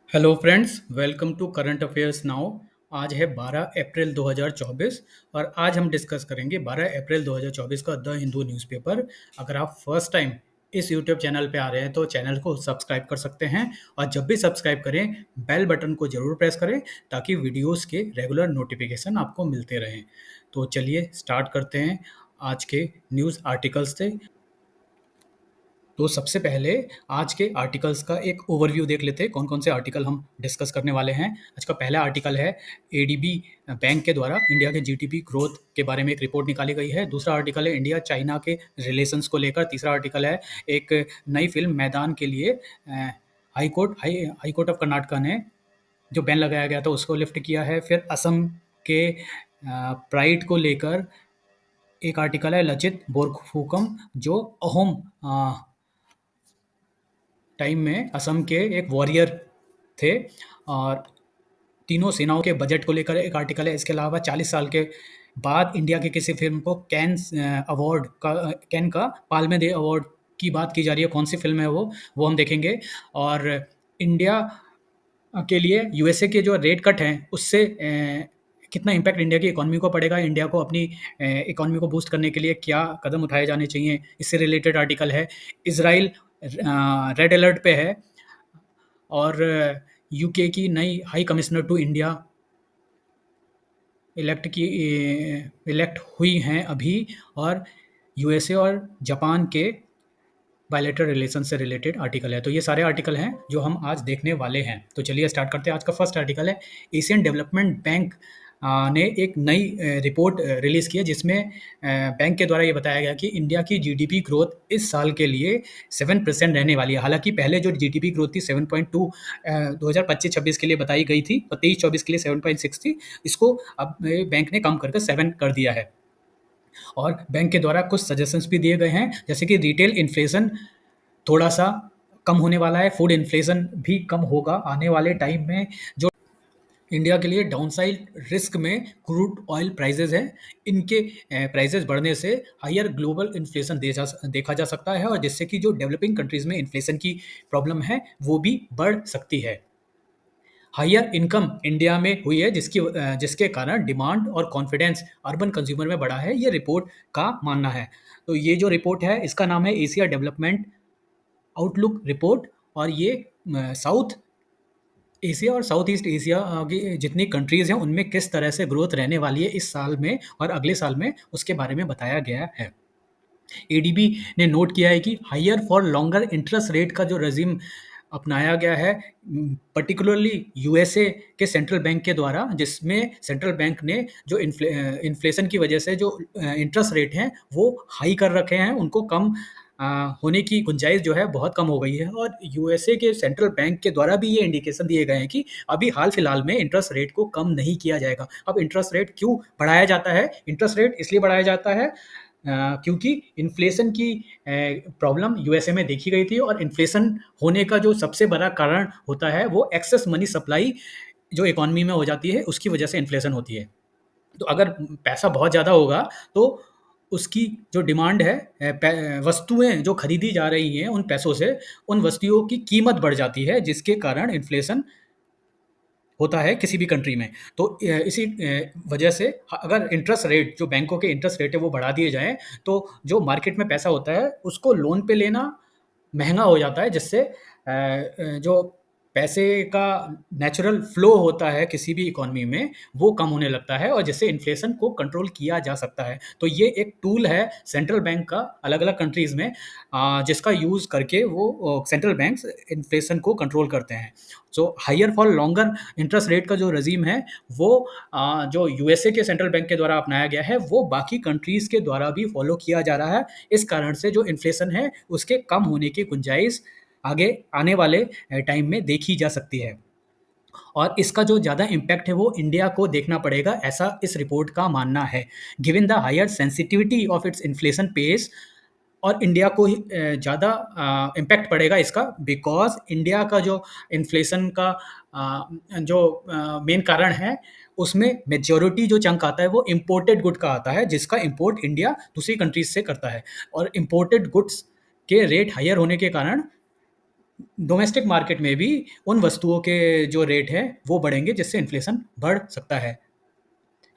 Hello friends, welcome to current affairs now. आज है 12 अप्रैल 2024 और आज हम डिस्कस करेंगे 12 अप्रैल 2024 का द हिंदू न्यूज़पेपर। अगर आप फर्स्ट टाइम इस यूट्यूब चैनल पे आ रहे हैं तो चैनल को सब्सक्राइब कर सकते हैं और जब भी सब्सक्राइब करें बेल बटन को ज़रूर प्रेस करें ताकि वीडियोस के रेगुलर नोटिफिकेशन आपको मिलते रहें। तो चलिए स्टार्ट करते हैं आज के न्यूज़ आर्टिकल्स से। तो सबसे पहले आज के आर्टिकल्स का एक ओवरव्यू देख लेते हैं, कौन-कौन से आर्टिकल हम डिस्कस करने वाले हैं। आज का पहला आर्टिकल है एडीबी बैंक के द्वारा इंडिया के जीडीपी ग्रोथ के बारे में एक रिपोर्ट निकाली गई है। दूसरा आर्टिकल है इंडिया चाइना के रिलेशंस को लेकर। तीसरा आर्टिकल है एक नई फ़िल्म मैदान के लिए हाई कोर्ट ऑफ कर्नाटका ने जो बैन लगाया गया था उसको लिफ्ट किया है। फिर असम के प्राइड को लेकर एक आर्टिकल है लचित बोरफुकन जो अहोम टाइम में असम के एक वॉरियर थे। और तीनों सेनाओं के बजट को लेकर एक आर्टिकल है। इसके अलावा 40 साल के बाद इंडिया की किसी फिल्म को कैन का पाल्मे दे अवार्ड की बात की जा रही है। कौन सी फिल्म है वो हम देखेंगे। और इंडिया के लिए यूएसए के जो रेट कट हैं उससे कितना इम्पैक्ट इंडिया की इकोनॉमी को पड़ेगा, इंडिया को अपनी इकोनॉमी को बूस्ट करने के लिए क्या कदम उठाए जाने चाहिए, इससे रिलेटेड आर्टिकल है। इसराइल रेड अलर्ट पे है और यूके की नई high commissioner to India elect हुई हैं अभी। और यूएसए और जापान के बायलैटरल रिलेशन से रिलेटेड आर्टिकल है। तो ये सारे आर्टिकल हैं जो हम आज देखने वाले हैं। तो चलिए स्टार्ट करते हैं। आज का फर्स्ट आर्टिकल है एशियन डेवलपमेंट बैंक ने एक नई रिपोर्ट रिलीज़ की है जिसमें बैंक के द्वारा ये बताया गया कि इंडिया की जीडीपी ग्रोथ इस साल के लिए 7% रहने वाली है। हालांकि पहले जो जीडीपी ग्रोथ थी 7.2 2025-26 के लिए बताई गई थी और 23-24 के लिए 7.6 थी। इसको अब बैंक ने कम करके 7 कर दिया है। और बैंक के द्वारा कुछ सजेशंस भी दिए गए हैं, जैसे कि रिटेल इन्फ्लेशन थोड़ा सा कम होने वाला है, फूड इन्फ्लेशन भी कम होगा आने वाले टाइम में। जो इंडिया के लिए डाउनसाइड रिस्क में क्रूड ऑयल प्राइसेस हैं, इनके प्राइसेस बढ़ने से हायर ग्लोबल इन्फ्लेशन देखा जा सकता है और जिससे कि जो डेवलपिंग कंट्रीज़ में इन्फ्लेशन की प्रॉब्लम है वो भी बढ़ सकती है। हायर इनकम इंडिया में हुई है जिसके कारण डिमांड और कॉन्फिडेंस अर्बन कंज्यूमर में बढ़ा है, ये रिपोर्ट का मानना है। तो ये जो रिपोर्ट है इसका नाम है एशिया डेवलपमेंट आउटलुक रिपोर्ट और ये साउथ एशिया और साउथ ईस्ट एशिया की जितनी कंट्रीज़ हैं उनमें किस तरह से ग्रोथ रहने वाली है इस साल में और अगले साल में, उसके बारे में बताया गया है। एडीबी ने नोट किया है कि higher for longer interest rate का जो रजीम अपनाया गया है पर्टिकुलरली यूएसए के सेंट्रल बैंक के द्वारा, जिसमें सेंट्रल बैंक ने जो इन्फ्लेशन की वजह से जो इंटरेस्ट रेट हैं वो हाई कर रखे हैं, उनको कम होने की गुंजाइश जो है बहुत कम हो गई है। और यूएसए के सेंट्रल बैंक के द्वारा भी ये इंडिकेशन दिए गए हैं कि अभी हाल फिलहाल में इंटरेस्ट रेट को कम नहीं किया जाएगा। अब इंटरेस्ट रेट क्यों बढ़ाया जाता है? इंटरेस्ट रेट इसलिए बढ़ाया जाता है क्योंकि इन्फ्लेशन की प्रॉब्लम यूएसए में देखी गई थी और इन्फ्लेशन होने का जो सबसे बड़ा कारण होता है वो एक्सेस मनी सप्लाई जो इकोनॉमी में हो जाती है, उसकी वजह से इन्फ्लेशन होती है। तो अगर पैसा बहुत ज़्यादा होगा तो उसकी जो डिमांड है, वस्तुएं जो खरीदी जा रही हैं उन पैसों से उन वस्तुओं की कीमत बढ़ जाती है, जिसके कारण इन्फ्लेशन होता है किसी भी कंट्री में। तो इसी वजह से अगर इंटरेस्ट रेट जो बैंकों के इंटरेस्ट रेट है वो बढ़ा दिए जाएँ, तो जो मार्केट में पैसा होता है उसको लोन पे लेना महँगा हो जाता है, जिससे जो पैसे का नेचुरल फ्लो होता है किसी भी इकोनॉमी में, वो कम होने लगता है और जिससे इन्फ्लेशन को कंट्रोल किया जा सकता है। तो ये एक टूल है सेंट्रल बैंक का अलग-अलग कंट्रीज़ में, जिसका यूज़ करके वो सेंट्रल बैंक्स इन्फ्लेशन को कंट्रोल करते हैं। So higher for longer interest rate का जो रजीम है वो जो यूएसए के सेंट्रल बैंक के द्वारा अपनाया गया है वो बाकी कंट्रीज़ के द्वारा भी फॉलो किया जा रहा है। इस कारण से जो इन्फ्लेशन है उसके कम होने की गुंजाइश आगे आने वाले टाइम में देखी जा सकती है। और इसका जो ज़्यादा इम्पैक्ट है वो इंडिया को देखना पड़ेगा, ऐसा इस रिपोर्ट का मानना है। Given the higher sensitivity of its inflation pace, और इंडिया को ही ज़्यादा इम्पैक्ट पड़ेगा इसका, बिकॉज़ इंडिया का जो इन्फ्लेशन का जो मेन कारण है उसमें मेजॉरिटी जो चंक आता है वो इम्पोर्टेड गुड का आता है, जिसका इम्पोर्ट इंडिया दूसरी कंट्रीज़ से करता है। और इम्पोर्टेड गुड्स के रेट हायर होने के कारण डोमेस्टिक मार्केट में भी उन वस्तुओं के जो रेट है वो बढ़ेंगे, जिससे इन्फ्लेशन बढ़ सकता है।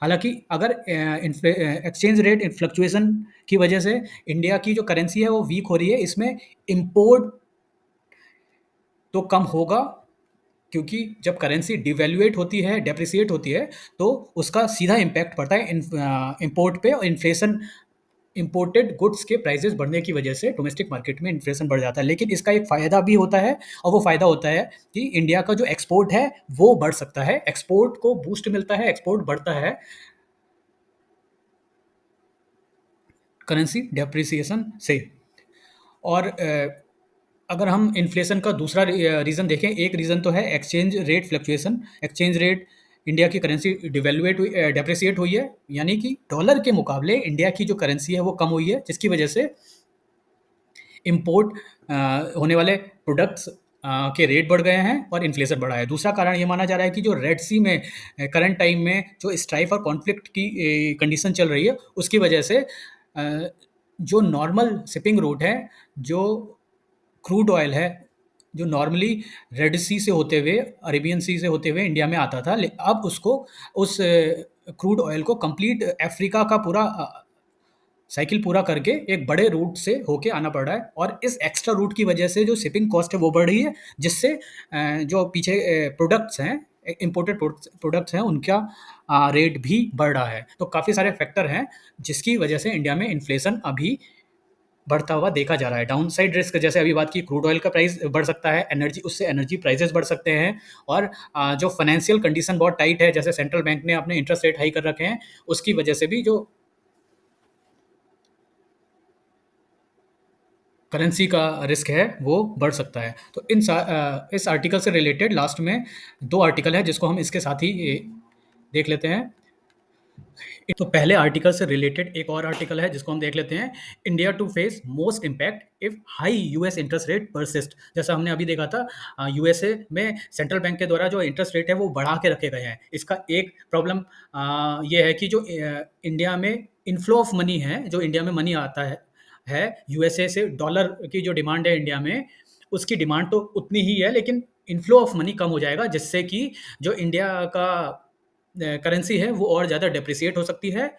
हालांकि अगर एक्सचेंज रेट फ्लक्चुएशन की वजह से इंडिया की जो करेंसी है वो वीक हो रही है, इसमें इम्पोर्ट तो कम होगा, क्योंकि जब करेंसी डिवैल्यूएट होती है, डेप्रिसिएट होती है, तो उसका सीधा इम्पैक्ट पड़ता है इम्पोर्ट पे, और इन्फ्लेशन इम्पोर्टेड गुड्स के प्राइसेस बढ़ने की वजह से डोमेस्टिक मार्केट में इन्फ्लेशन बढ़ जाता है। लेकिन इसका एक फ़ायदा भी होता है, और वो फ़ायदा होता है कि इंडिया का जो एक्सपोर्ट है वो बढ़ सकता है, एक्सपोर्ट को बूस्ट मिलता है, एक्सपोर्ट बढ़ता है करेंसी डेप्रिसिएशन से। और अगर हम इन्फ्लेशन का दूसरा रीज़न देखें, एक रीज़न तो है exchange rate fluctuation. Exchange rate, India की करेंसी डिवैल्यूएट हुई, डेप्रिसिएट हुई है, यानी कि डॉलर के मुकाबले इंडिया की जो करेंसी है वो कम हुई है, जिसकी वजह से इम्पोर्ट होने वाले प्रोडक्ट्स के रेट बढ़ गए हैं और इन्फ्लेशन बढ़ा है। दूसरा कारण ये माना जा रहा है कि जो रेड सी में करंट टाइम में जो स्ट्राइफ और कॉन्फ्लिक्ट की कंडीशन चल रही है, उसकी वजह से जो नॉर्मल शिपिंग रूट है, जो क्रूड ऑयल है, जो नॉर्मली रेड सी से होते हुए, अरेबियन सी से होते हुए इंडिया में आता था, अब उसको उस क्रूड ऑयल को कंप्लीट अफ्रीका का पूरा साइकिल पूरा करके एक बड़े रूट से होके आना पड़ रहा है, और इस एक्स्ट्रा रूट की वजह से जो शिपिंग कॉस्ट है वो बढ़ रही है, जिससे जो पीछे प्रोडक्ट्स हैं, इम्पोर्टेड प्रोडक्ट्स हैं, उनका रेट भी बढ़ रहा है। तो काफ़ी सारे फैक्टर हैं जिसकी वजह से इंडिया में इन्फ्लेशन अभी बढ़ता हुआ देखा जा रहा है। डाउन साइड रिस्क, जैसे अभी बात की, क्रूड ऑयल का प्राइस बढ़ सकता है, एनर्जी, उससे एनर्जी प्राइसेस बढ़ सकते हैं, और जो फाइनेंशियल कंडीशन बहुत टाइट है, जैसे सेंट्रल बैंक ने अपने इंटरेस्ट रेट हाई कर रखे हैं, उसकी वजह से भी जो करेंसी का रिस्क है वो बढ़ सकता है। तो इस आर्टिकल से रिलेटेड लास्ट में 2 आर्टिकल है जिसको हम इसके साथ ही देख लेते हैं। तो पहले आर्टिकल से रिलेटेड एक और आर्टिकल है जिसको हम देख लेते हैं। India to face most impact if high US interest rate persist. जैसा हमने अभी देखा था, यूएसए में सेंट्रल बैंक के द्वारा जो इंटरेस्ट रेट है वो बढ़ा के रखे गए हैं। इसका एक प्रॉब्लम ये है कि जो इंडिया में इनफ्लो ऑफ मनी है, जो इंडिया में मनी आता है यूएसए से, डॉलर की जो डिमांड है इंडिया में, उसकी डिमांड तो उतनी ही है, लेकिन इनफ्लो ऑफ मनी कम हो जाएगा, जिससे कि जो इंडिया का करेंसी है वो और ज़्यादा डेप्रिसिएट हो सकती है,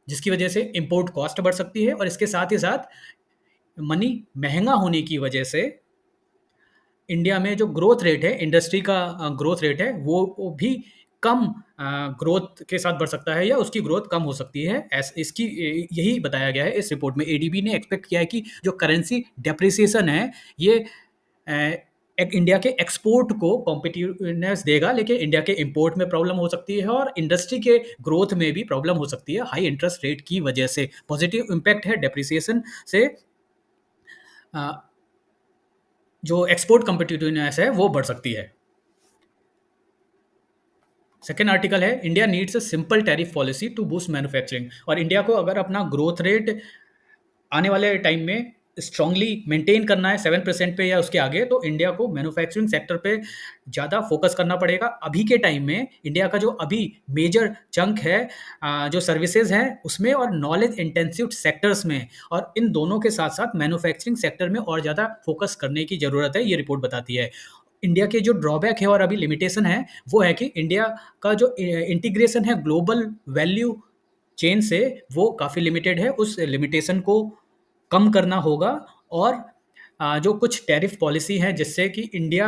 जिसकी वजह से इम्पोर्ट कॉस्ट बढ़ सकती है, और इसके साथ ही साथ मनी महंगा होने की वजह से इंडिया में जो ग्रोथ रेट है, इंडस्ट्री का ग्रोथ रेट है, वो भी कम ग्रोथ के साथ बढ़ सकता है, या उसकी ग्रोथ कम हो सकती है। इसकी यही बताया गया है इस रिपोर्ट में। एडीबी ने एक्सपेक्ट किया है कि जो करेंसी डेप्रिसिएशन है ये इंडिया के एक्सपोर्ट को कॉम्पिटिटिवनेस देगा, लेकिन इंडिया के इंपोर्ट में प्रॉब्लम हो सकती है, और इंडस्ट्री के ग्रोथ में भी प्रॉब्लम हो सकती है हाई इंटरेस्ट रेट की वजह से। पॉजिटिव इम्पैक्ट है डेप्रिसिएशन से, जो एक्सपोर्ट कॉम्पिटिटिवनेस है वो बढ़ सकती है। सेकेंड आर्टिकल है, India needs a simple tariff policy to boost manufacturing. और इंडिया को अगर अपना ग्रोथ रेट आने वाले टाइम में स्ट्रांगली मेंटेन करना है 7% पे या उसके आगे, तो इंडिया को मैन्युफैक्चरिंग सेक्टर पे ज़्यादा फोकस करना पड़ेगा। अभी के टाइम में इंडिया का जो अभी मेजर चंक है जो सर्विसेज हैं उसमें, और नॉलेज इंटेंसिव सेक्टर्स में, और इन दोनों के साथ साथ मैन्युफैक्चरिंग सेक्टर में और ज़्यादा फोकस करने की ज़रूरत है, ये रिपोर्ट बताती है। इंडिया के जो ड्रॉबैक है और अभी लिमिटेशन है वो है कि इंडिया का जो इंटीग्रेशन है ग्लोबल वैल्यू चेन से, वो काफ़ी लिमिटेड है। उस लिमिटेशन को कम करना होगा, और जो कुछ टैरिफ पॉलिसी है जिससे कि इंडिया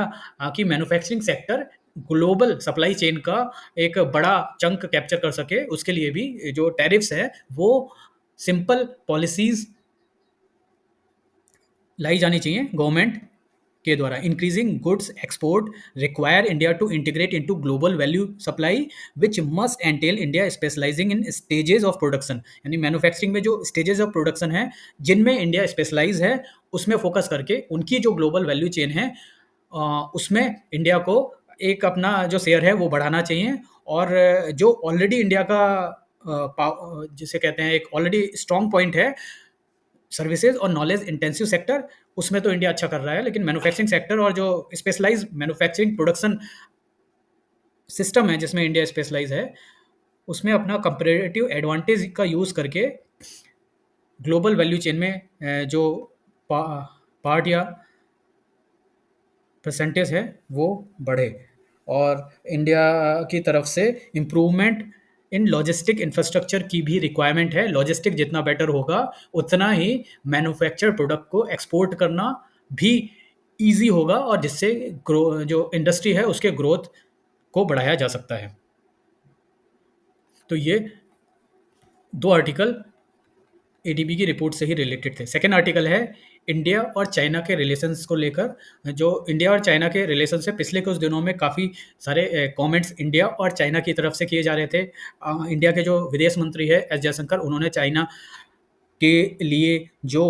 की manufacturing sector global supply chain का एक बड़ा चंक कैप्चर कर सके, उसके लिए भी जो टैरिफ्स है वो सिंपल पॉलिसीज लाई जानी चाहिए गवर्नमेंट के द्वारा। Increasing goods export require India to integrate into global value supply, which must entail India specialising in stages of production. यानी मैन्युफैक्चरिंग में जो स्टेजेस ऑफ प्रोडक्शन है जिनमें इंडिया स्पेशलाइज है, उसमें फोकस करके उनकी जो ग्लोबल वैल्यू चेन है उसमें इंडिया को एक अपना जो शेयर है वो बढ़ाना चाहिए। और जो ऑलरेडी इंडिया का जिसे कहते हैं एक ऑलरेडी स्ट्रॉन्ग पॉइंट है, सर्विसेज और नॉलेज इंटेंसिव सेक्टर, उसमें तो इंडिया अच्छा कर रहा है, लेकिन मैन्युफैक्चरिंग सेक्टर और जो स्पेशलाइज मैन्युफैक्चरिंग प्रोडक्शन सिस्टम है जिसमें इंडिया स्पेशलाइज है, उसमें अपना कंपैरेटिव एडवांटेज का यूज़ करके ग्लोबल वैल्यू चेन में जो पार्ट या परसेंटेज है वो बढ़े। और इंडिया की तरफ से इम्प्रूवमेंट इन लॉजिस्टिक इंफ्रास्ट्रक्चर की भी रिक्वायरमेंट है। लॉजिस्टिक जितना बेटर होगा उतना ही मैन्युफैक्चर प्रोडक्ट को एक्सपोर्ट करना भी ईजी होगा, और जिससे ग्रो जो इंडस्ट्री है उसके ग्रोथ को बढ़ाया जा सकता है। तो ये दो आर्टिकल एडीबी की रिपोर्ट से ही रिलेटेड थे। सेकेंड आर्टिकल है इंडिया और चाइना के रिलेशंस को लेकर। जो इंडिया और चाइना के रिलेशन से पिछले कुछ दिनों में काफ़ी सारे कमेंट्स इंडिया और चाइना की तरफ से किए जा रहे थे। इंडिया के जो विदेश मंत्री है एस जयशंकर, उन्होंने चाइना के लिए जो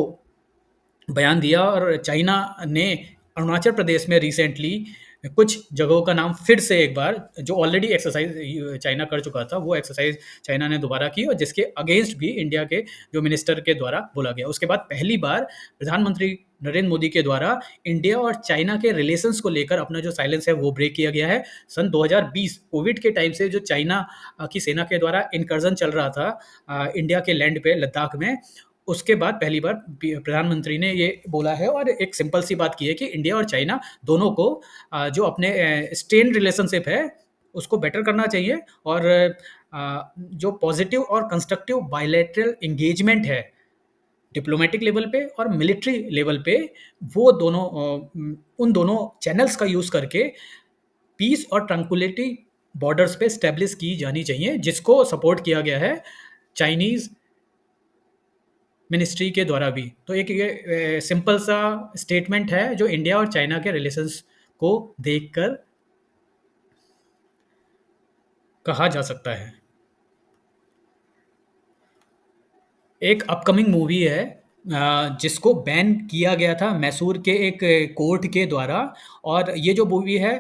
बयान दिया, और चाइना ने अरुणाचल प्रदेश में रिसेंटली कुछ जगहों का नाम फिर से एक बार, जो ऑलरेडी एक्सरसाइज चाइना कर चुका था, वो एक्सरसाइज चाइना ने दोबारा की, और जिसके अगेंस्ट भी इंडिया के जो मिनिस्टर के द्वारा बोला गया। उसके बाद पहली बार प्रधानमंत्री नरेंद्र मोदी के द्वारा इंडिया और चाइना के रिलेशंस को लेकर अपना जो साइलेंस है वो ब्रेक किया गया है। सन 2020 कोविड के टाइम से जो चाइना की सेना के द्वारा इनकर्जन चल रहा था इंडिया के लैंड पे लद्दाख में, उसके बाद पहली बार प्रधानमंत्री ने ये बोला है, और एक सिंपल सी बात की है कि इंडिया और चाइना दोनों को जो अपने स्ट्रेन रिलेशनशिप है उसको बेटर करना चाहिए, और जो पॉजिटिव और कंस्ट्रक्टिव बायलैटरल एंगेजमेंट है डिप्लोमेटिक लेवल पे और मिलिट्री लेवल पे, वो दोनों उन दोनों चैनल्स का यूज़ करके पीस और ट्रंक्विलिटी बॉर्डर्स पे स्टैब्लिश की जानी चाहिए, जिसको सपोर्ट किया गया है चाइनीज़ मिनिस्ट्री के द्वारा भी। तो एक ये सिंपल सा स्टेटमेंट है जो इंडिया और चाइना के रिलेशंस को देखकर कहा जा सकता है। एक अपकमिंग मूवी है जिसको बैन किया गया था मैसूर के एक कोर्ट के द्वारा, और ये जो मूवी है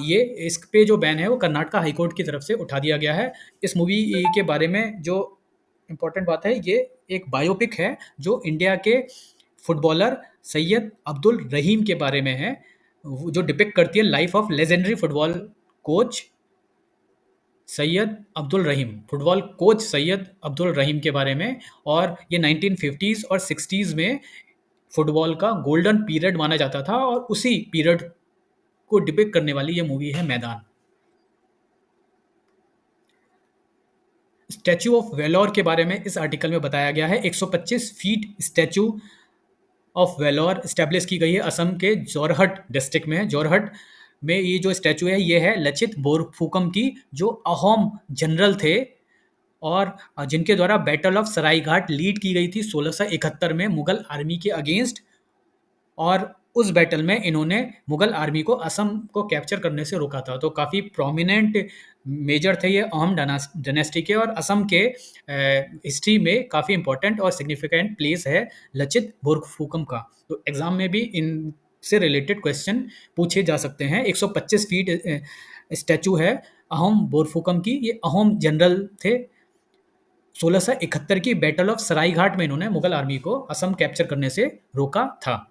ये इस पे जो बैन है वो कर्नाटका हाई कोर्ट की तरफ से उठा दिया गया है। इस मूवी के बारे में जो इम्पोर्टेंट बात है, ये एक बायोपिक है जो इंडिया के फुटबॉलर सैयद अब्दुल रहीम के बारे में है, जो डिपिक्ट करती है life of legendary football coach Syed Abdul Rahim, football coach Syed Abdul Rahim के बारे में। और ये 1950s और 60s में फुटबॉल का गोल्डन पीरियड माना जाता था, और उसी पीरियड को डिपिक्ट करने वाली ये मूवी है मैदान। स्टैचू ऑफ वेलोर के बारे में इस आर्टिकल में बताया गया है। 125 feet statue of valour establish की गई है असम के जोरहट डिस्ट्रिक्ट में। जोरहट में ये जो स्टैचू है ये है लचित बोरफुकम की, जो अहोम जनरल थे और जिनके द्वारा बैटल ऑफ सरायघाट लीड की गई थी 1671 में मुगल आर्मी के अगेंस्ट। और उस बैटल में इन्होंने मुगल आर्मी को असम को कैप्चर करने से रोका था। तो काफ़ी प्रोमिनेंट मेजर थे ये अहम डायनेस्टी के, और असम के हिस्ट्री में काफ़ी इंपॉर्टेंट और सिग्निफिकेंट प्लेस है लचित बोरफुकम का। तो एग्जाम में भी इनसे रिलेटेड क्वेश्चन पूछे जा सकते हैं। 125 फीट स्टैचू है अहोम बोरफुकम की। ये अहोम जनरल थे। 1671 की बैटल ऑफ सरायघाट में इन्होंने मुगल आर्मी को असम कैप्चर करने से रोका था।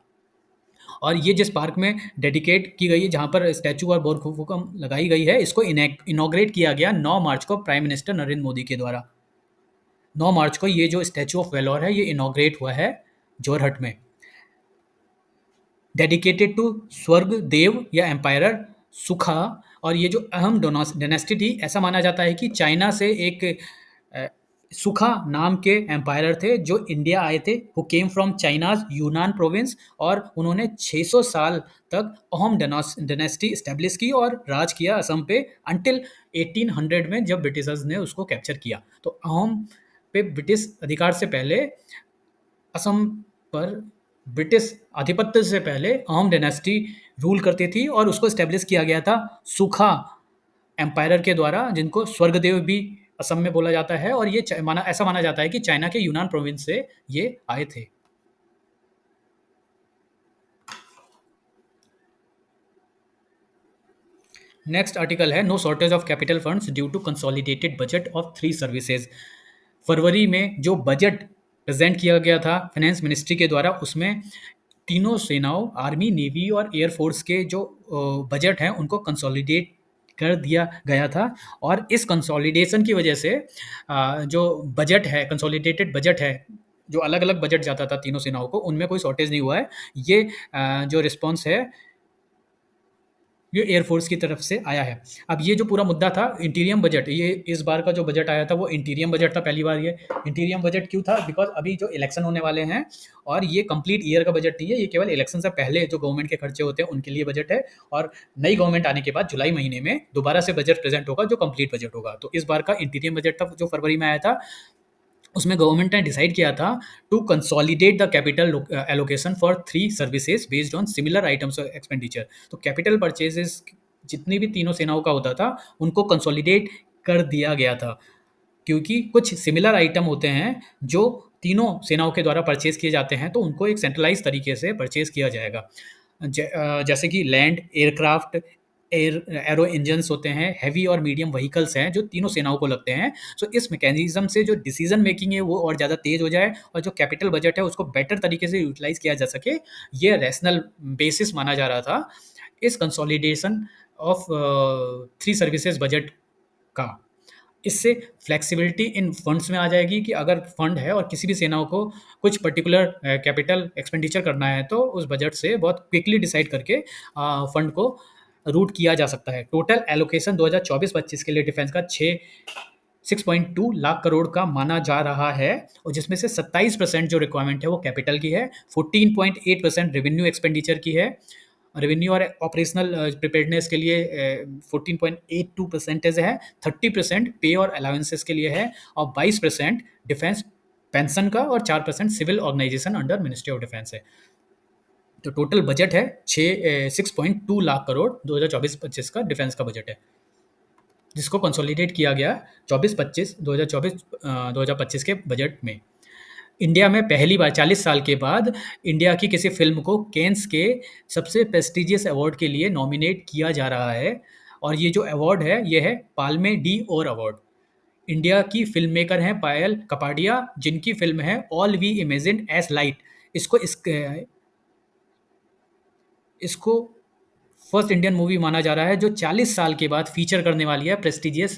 और ये जिस पार्क में डेडिकेट की गई है, जहाँ पर स्टैचू और बोरफुकम लगाई गई है, इसको इनॉग्रेट किया गया 9 मार्च को प्राइम मिनिस्टर नरेंद्र मोदी के द्वारा। 9 मार्च को ये जो स्टैचू ऑफ वेलोर है ये इनॉग्रेट हुआ है जोरहट में। डेडिकेटेड टू स्वर्ग देव या एम्पायर सुखा। और ये जो अहम डायनेस्टी थी, ऐसा माना जाता है कि चाइना से एक सुखा नाम के एम्पायर थे जो इंडिया आए थे, हु केम फ्रॉम चाइनाज यूनान प्रोविंस, और उन्होंने 600 साल तक अहोम डायनेस्टी इस्टेब्लिश की और राज किया असम पे, अंटिल 1800 में जब ब्रिटिशर्स ने उसको कैप्चर किया। तो अहोम पे ब्रिटिश अधिकार से पहले, असम पर ब्रिटिश आधिपत्य से पहले अहोम डायनेस्टी रूल करती थी, और उसको इस्टेब्लिश किया गया था सुखा एम्पायर के द्वारा, जिनको स्वर्गदेव भी असम में बोला जाता है। और ये ऐसा माना जाता है कि चाइना के यूनान प्रोविंस से ये आए थे। नेक्स्ट आर्टिकल है no shortage of capital funds due to consolidated budget of 3 services. फरवरी में जो बजट प्रेजेंट किया गया था फाइनेंस मिनिस्ट्री के द्वारा, उसमें तीनों सेनाओं आर्मी, नेवी और एयरफोर्स के जो बजट हैं उनको कंसोलिडेट कर दिया गया था। और इस कंसोलिडेशन की वजह से जो बजट है, कंसोलिडेटेड बजट है, जो अलग अलग बजट जाता था तीनों सेनाओं को, उनमें कोई शॉर्टेज नहीं हुआ है। ये जो रिस्पॉन्स है ये एयरफोर्स की तरफ से आया है। अब ये जो पूरा मुद्दा था इंटीरियम बजट, ये इस बार का जो बजट आया था वो इंटीरियम बजट था। पहली बार ये इंटीरियम बजट क्यों था? बिकॉज अभी जो इलेक्शन होने वाले हैं और ये कंप्लीट ईयर का बजट नहीं है, ये केवल इलेक्शन से पहले जो गवर्नमेंट के खर्चे होते हैं उनके लिए बजट है। और नई गवर्नमेंट आने के बाद जुलाई महीने में दोबारा से बजट प्रेजेंट होगा जो कंप्लीट बजट होगा। तो इस बार का इंटीरियम बजट था जो फरवरी में आया था, उसमें गवर्नमेंट ने डिसाइड किया था to consolidate the capital allocation for three services based on similar items of expenditure. तो कैपिटल परचेजेस जितनी भी तीनों सेनाओं का होता था उनको कंसोलिडेट कर दिया गया था, क्योंकि कुछ सिमिलर आइटम होते हैं जो तीनों सेनाओं के द्वारा परचेज किए जाते हैं, तो उनको एक सेंट्रलाइज तरीके से परचेज किया जाएगा। जैसे कि लैंड एयरक्राफ्ट, एरो इंजन्स होते हैं, हैवी और मीडियम व्हीकल्स हैं जो तीनों सेनाओं को लगते हैं। सो इस मैकेनिज्म से जो डिसीजन मेकिंग है वो और ज़्यादा तेज हो जाए और जो कैपिटल बजट है उसको बेटर तरीके से यूटिलाइज किया जा सके, ये रैशनल बेसिस माना जा रहा था इस consolidation of three services budget का। इससे फ्लेक्सिबिलिटी इन फंड्स में आ जाएगी कि अगर फंड है और किसी भी सेनाओं को कुछ पर्टिकुलर कैपिटल एक्सपेंडिचर करना है तो उस बजट से बहुत क्विकली डिसाइड करके फंड को रूट किया जा सकता है। टोटल एलोकेशन 2024-25 के लिए डिफेंस का 6.2 लाख करोड़ का माना जा रहा है, और जिसमें से 27% जो रिक्वायरमेंट है वो कैपिटल की है, 14.8% रेवेन्यू एक्सपेंडिचर की है, रेवेन्यू और ऑपरेशनल प्रिपेयर्डनेस के लिए 14.82% है, 30% पे और अलाउंसेस के लिए है, और 22% डिफेंस पेंशन का और 4% civil organisation under ministry of defence है। तो टोटल बजट है 6.2 लाख करोड़ 2024-25 का डिफेंस का बजट है, जिसको कंसोलिडेट किया गया 2024 के बजट में। इंडिया में पहली बार 40 साल के बाद इंडिया की किसी फिल्म को कैन्स के सबसे प्रेस्टिजियस अवार्ड के लिए नॉमिनेट किया जा रहा है, और ये जो अवार्ड है ये है Palme d'Or award. India की फिल्म मेकर हैं पायल कपाडिया, जिनकी फिल्म है All We Imagine as Light. इसको इसको फर्स्ट इंडियन मूवी माना जा रहा है जो 40 साल के बाद फीचर करने वाली है प्रेस्टिजियस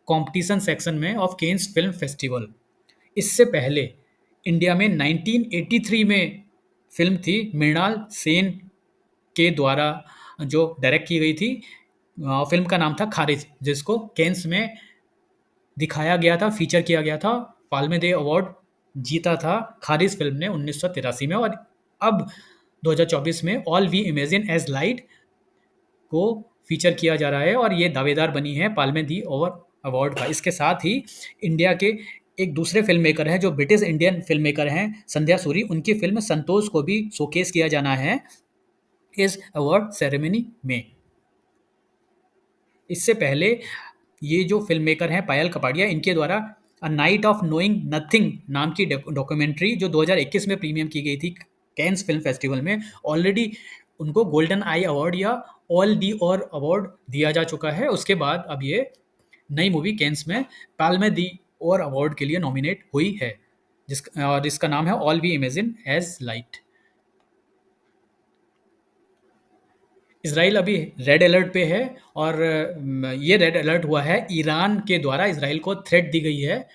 कंपटीशन सेक्शन में ऑफ केन्स फिल्म फेस्टिवल। इससे पहले इंडिया में 1983 में फिल्म थी मृणाल सेन के द्वारा जो डायरेक्ट की गई थी, फिल्म का नाम था खारिज, जिसको कैंस में दिखाया गया था, फीचर किया गया था। पाल्मे दे अवार्ड जीता था खारिज फिल्म ने 1983 में, और अब 2024 में All We Imagine as Light को फीचर किया जा रहा है, और ये दावेदार बनी है पाल्मे दी ओवर अवार्ड का। इसके साथ ही इंडिया के एक दूसरे फिल्म मेकर हैं जो ब्रिटिश इंडियन फिल्म मेकर हैं संध्या सूरी, उनकी फिल्म संतोष को भी शोकेस किया जाना है इस अवार्ड सेरेमनी में। इससे पहले ये जो फिल्म मेकर हैं पायल कपाडिया, इनके द्वारा a night of knowing nothing नाम की डॉक्यूमेंट्री जो 2021 में प्रीमियम की गई थी कैंस फिल्म फेस्टिवल में, ऑलरेडी उनको गोल्डन आई अवार्ड या ऑल डी और अवार्ड दिया जा चुका है। उसके बाद अब ये नई मूवी कैंस में पाल्मे दी और अवार्ड के लिए नॉमिनेट हुई है, जिसका नाम है All We Imagine as Light. Israel अभी रेड अलर्ट पे है, और ये रेड अलर्ट हुआ है ईरान के द्वारा इसराइल को थ्रेट दी गई है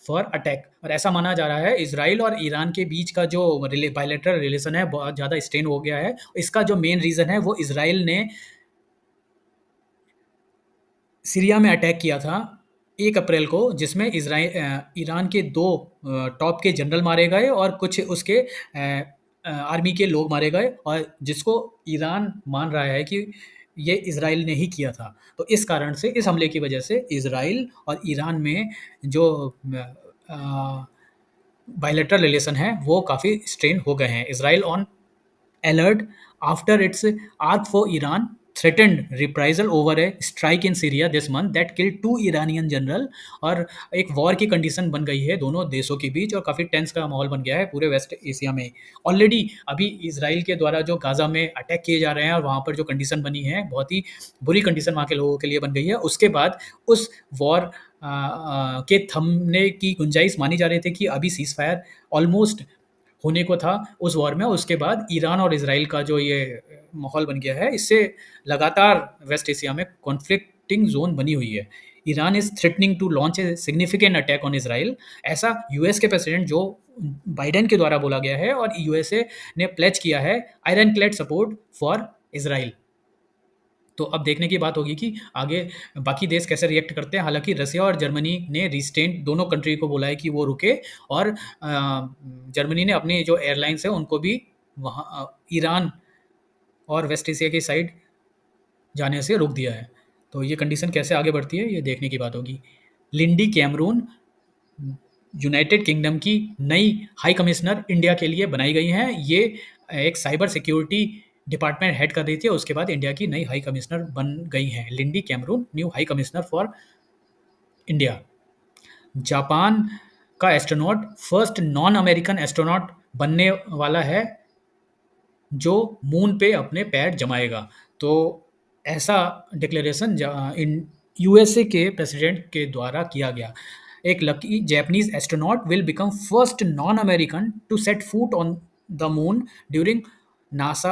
फॉर अटैक। और ऐसा माना जा रहा है इसराइल और ईरान के बीच का जो बायलैटरल रिलेशन है बहुत ज़्यादा स्ट्रेन हो गया है। इसका जो मेन रीज़न है वो इसराइल ने सीरिया में अटैक किया था 1 अप्रैल को, जिसमें ईरान के 2 टॉप के जनरल मारे गए और कुछ उसके आर्मी के लोग मारे गए, और जिसको ईरान मान रहा है कि ये इसराइल ने ही किया था। तो इस कारण से, इस हमले की वजह से इसराइल और ईरान में जो बायलैटरल रिलेशन है वो काफ़ी स्ट्रेन हो गए हैं। Israel on alert after its arc for Iran threatened reprisal over a strike in Syria this month that killed 2 Iranian general। और एक वॉर की कंडीशन बन गई है दोनों देशों के बीच, और काफ़ी टेंस का माहौल बन गया है पूरे वेस्ट एशिया में। ऑलरेडी अभी इसराइल के द्वारा जो गाज़ा में अटैक किए जा रहे हैं और वहाँ पर जो कंडीशन बनी है बहुत ही बुरी कंडीशन वहाँ के लोगों के लिए बन गई है। उसके बाद उस वॉर के थमने की गुंजाइश मानी जा रही थी कि अभी सीज़ फायर ऑलमोस्ट होने को था उस वॉर में। उसके बाद ईरान और इसराइल का जो ये माहौल बन गया है, इससे लगातार वेस्ट एशिया में कॉन्फ्लिक्टिंग जोन बनी हुई है। Iran is threatening to launch a significant attack on Israel, ऐसा यूएस के प्रेसिडेंट जो बाइडेन के द्वारा बोला गया है, और यूएसए ने प्लेज किया है ironclad support for Israel. तो अब देखने की बात होगी कि आगे बाकी देश कैसे रिएक्ट करते हैं। हालाँकि रसिया और जर्मनी ने रिस्ट्रेंट दोनों कंट्री को बोला है कि वो रुके, और जर्मनी ने अपनी जो एयरलाइन्स है उनको भी वहाँ ईरान और वेस्ट एशिया की साइड जाने से रोक दिया है। तो ये कंडीशन कैसे आगे बढ़ती है, ये देखने की बात होगी। लिंडी कैमरून यूनाइटेड किंगडम की नई हाई कमिश्नर इंडिया के लिए बनाई गई हैं। ये एक साइबर सिक्योरिटी डिपार्टमेंट हेड कर रही थी, और उसके बाद इंडिया की नई हाई कमिश्नर बन गई हैं। Lindy Cameron new high commissioner for India. Japan का astronaut first non American astronaut बनने वाला है जो मून पे अपने पैर जमाएगा। तो ऐसा डिक्लेरेशन इन यूएसए के प्रेसिडेंट के द्वारा किया गया। एक lucky Japanese astronaut will become first non American to set foot on the moon during NASA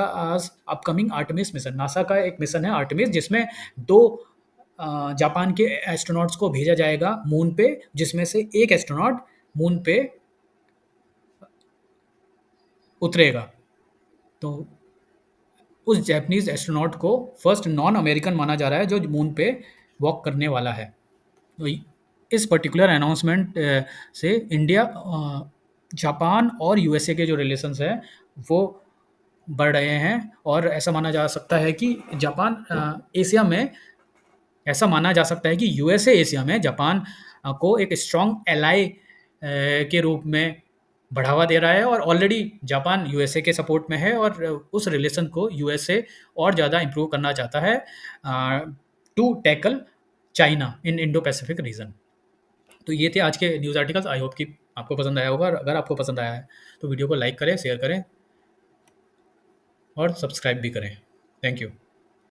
upcoming Artemis mission. NASA का एक मिशन है आर्टेमिस, जिसमें 2 जापान के एस्ट्रोनॉट्स को भेजा जाएगा मून पे, जिसमें से एक एस्ट्रोनॉट मून पे उतरेगा। तो उस जैपनीज एस्ट्रोनॉट को फर्स्ट नॉन अमेरिकन माना जा रहा है जो मून पे वॉक करने वाला है। तो इस पर्टिकुलर अनाउंसमेंट से इंडिया, जापान और यूएसए के जो रिलेशंस हैं वो बढ़ रहे हैं, और ऐसा माना जा सकता है कि जापान एशिया में, ऐसा माना जा सकता है कि यूएसए एशिया में जापान को एक स्ट्रॉन्ग एलाई के रूप में बढ़ावा दे रहा है, और ऑलरेडी जापान यूएसए के सपोर्ट में है, और उस रिलेशन को यूएसए और ज़्यादा इम्प्रूव करना चाहता है to tackle China in Indo Pacific region. तो ये थे आज के न्यूज़ आर्टिकल्स। आई होप कि आपको पसंद आया होगा, और अगर आपको पसंद आया है तो वीडियो को लाइक करें, शेयर करें और सब्सक्राइब भी करें। Thank you.